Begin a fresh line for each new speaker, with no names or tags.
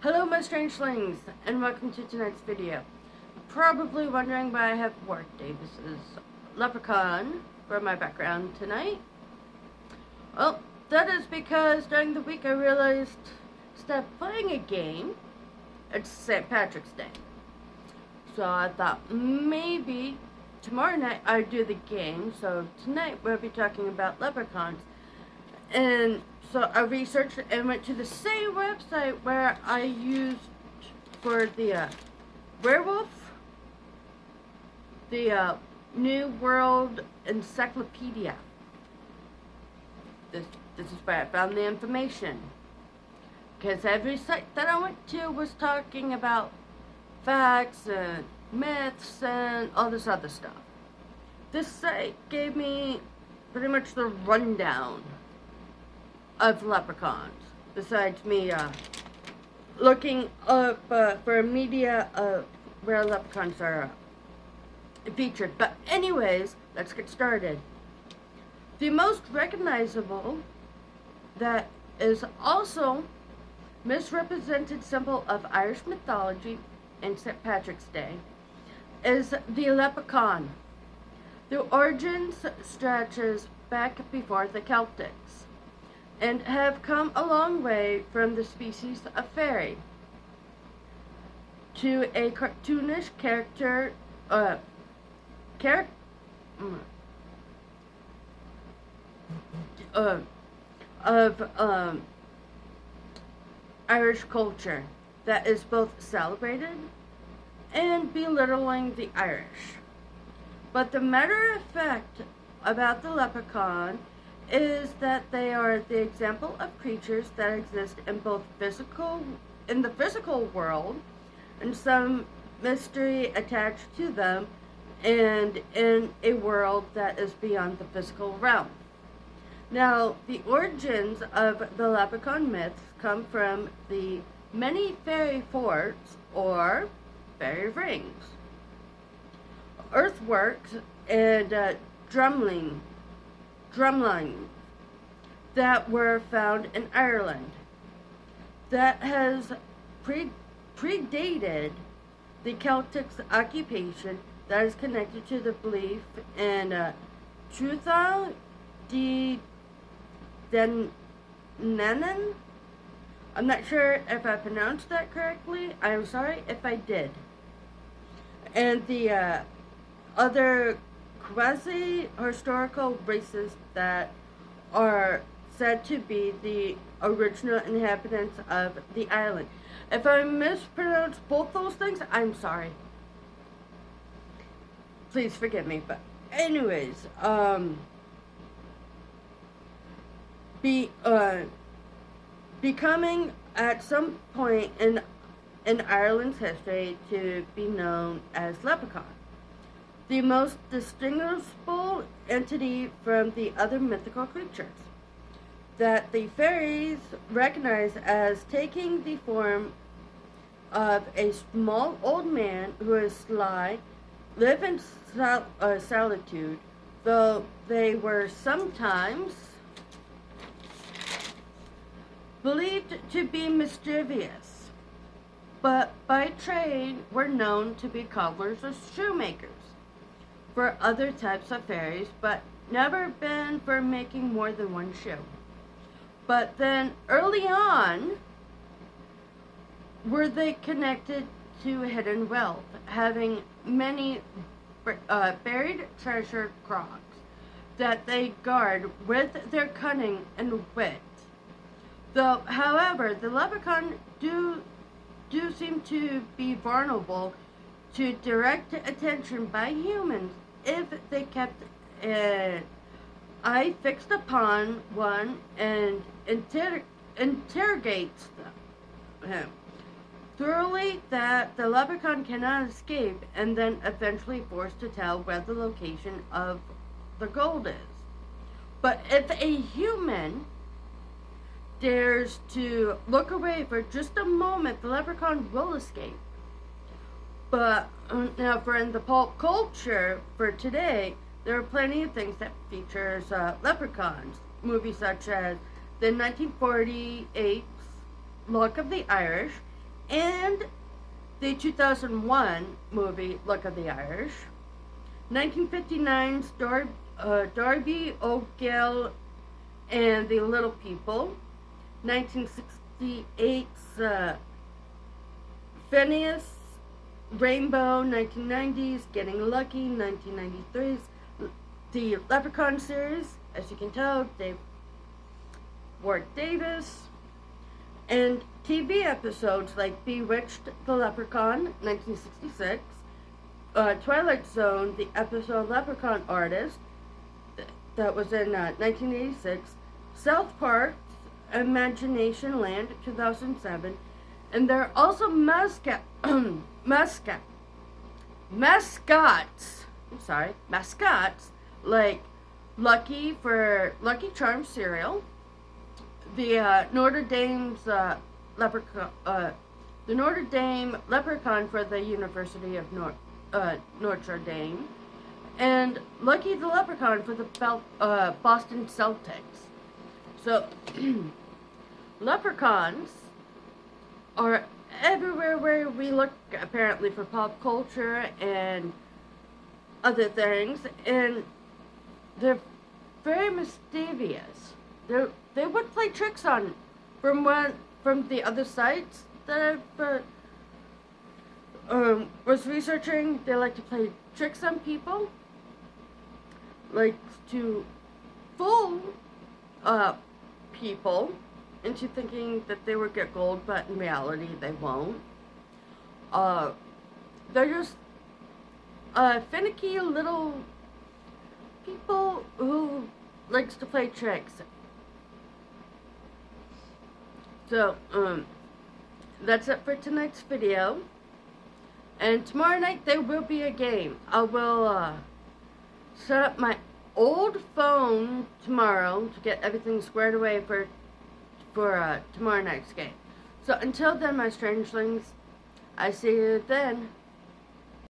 Hello my strangelings, and welcome to tonight's video. Probably wondering why I have Warwick Davis's Leprechaun for my background tonight. Well, that is because during the week I realized instead of playing a game, it's St. Patrick's Day. So I thought maybe tomorrow night I'd do the game, so tonight we'll be talking about leprechauns. And so I researched and went to the same website where I used for the werewolf, the New World Encyclopedia. This is where I found the information. Because every site that I went to was talking about facts and myths and all this other stuff. This site gave me pretty much the rundown of leprechauns, besides me looking up for media where leprechauns are featured. But anyways, let's get started. The most recognizable, that is also misrepresented symbol of Irish mythology and St. Patrick's Day, is the leprechaun. The origins stretches back before the Celtics and have come a long way from the species of fairy to a cartoonish character of Irish culture that is both celebrated and belittling the Irish. But the matter of fact about the leprechaun is that they are the example of creatures that exist in both the physical world, and some mystery attached to them, and in a world that is beyond the physical realm. Now, the origins of the leprechaun myths come from the many fairy forts or fairy rings, earthworks, and drumlines that were found in Ireland that has predated the Celtics occupation, that is connected to the belief in Trutha de Dennanan. I'm not sure if I pronounced that correctly. I'm sorry if I did. And the other quasi-historical races that are said to be the original inhabitants of the island. If I mispronounced both those things, I'm sorry. Please forgive me. But anyways, becoming at some point in Ireland's history to be known as Leprechaun, the most distinguishable entity from the other mythical creatures, that the fairies recognize as taking the form of a small old man who is sly, live in solitude, though they were sometimes believed to be mischievous, but by trade were known to be cobblers or shoemakers for other types of fairies, but never been for making more than one shoe. But then early on, were they connected to hidden wealth, having many buried treasure crops that they guard with their cunning and wit. Though, however, the leprechaun do seem to be vulnerable to direct attention by humans if they kept an eye fixed upon one and interrogates him thoroughly, that the leprechaun cannot escape, and then eventually forced to tell where the location of the gold is. But if a human dares to look away for just a moment, the leprechaun will escape. But now, for in the pulp culture for today, there are plenty of things that features leprechauns. Movies such as the 1948 Luck of the Irish and the 2001 movie Luck of the Irish, 1959's Darby O'Gill and the Little People, 1968's Phineas, Rainbow, 1990's Getting Lucky, 1993's the Leprechaun series, as you can tell, Warwick Davis, and TV episodes like Bewitched, the Leprechaun, 1966, Twilight Zone, the episode Leprechaun Artist, that was in 1986, South Park, Imagination Land, 2007, and there are also mascots, like Lucky for Lucky Charms cereal, the Notre Dame's Leprechaun, the Notre Dame Leprechaun for the University of Notre Dame, and Lucky the Leprechaun for the Boston Celtics. So, leprechauns are everywhere where we look, apparently, for pop culture and other things, and they're very mischievous. They would play tricks on, from the other sites that I've was researching. They like to play tricks on people, like to fool people into thinking that they would get gold, but in reality they won't. They're just finicky little people who likes to play tricks. So, that's it for tonight's video. And tomorrow night there will be a game. I will set up my old phone tomorrow to get everything squared away for tomorrow night's game. So until then, my strangelings, I see you then.